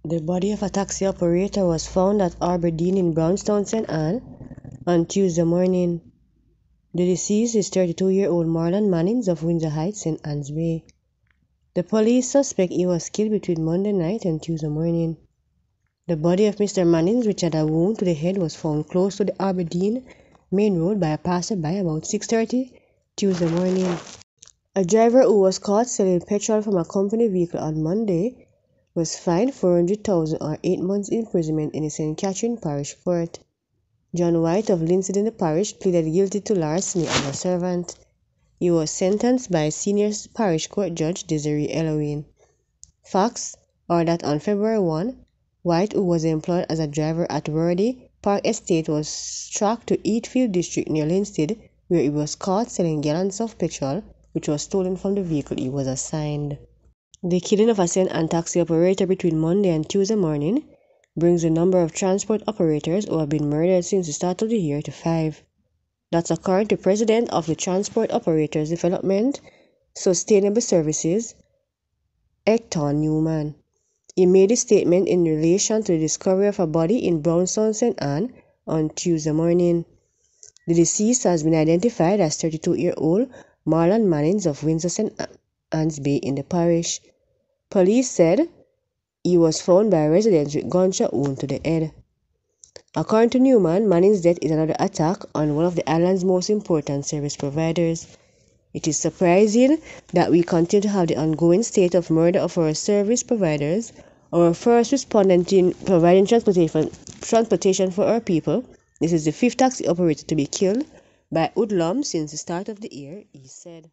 The body of a taxi operator was found at Aberdeen in Brownstown, St. Anne, on Tuesday morning. The deceased is 32-year-old Marlon Mannings of Windsor Heights, St. Anne's Bay. The police suspect he was killed between Monday night and Tuesday morning. The body of Mr. Mannings, which had a wound to the head, was found close to the Aberdeen main road by a passerby about 6:30 Tuesday morning. A driver who was caught selling petrol from a company vehicle on Monday was fined $400,000 or 8 months imprisonment in the St. Catherine Parish Court. John White of Linstead in the parish pleaded guilty to larceny as a servant. He was sentenced by Senior Parish Court Judge Desiree Elowen. Facts are that on February 1, White, who was employed as a driver at Worthy Park Estate, was tracked to Eatfield District near Linstead, where he was caught selling gallons of petrol, which was stolen from the vehicle he was assigned. The killing of a St. Anne taxi operator between Monday and Tuesday morning brings the number of transport operators who have been murdered since the start of the year to 5. That's according to President of the Transport Operators Development Sustainable Services, Hector Newman. He made a statement in relation to the discovery of a body in Brownstown, St. Anne on Tuesday morning. The deceased has been identified as 32-year-old Marlon Mannings of Windsor, St. Anne's Bay in the parish. Police said he was found by residents with gunshot wound to the head. According to Newman, Manning's death is another attack on one of the island's most important service providers. It is surprising that we continue to have the ongoing state of murder of our service providers, our first respondent in providing transportation for our people. This is the 5th taxi operator to be killed by hoodlums since the start of the year, he said.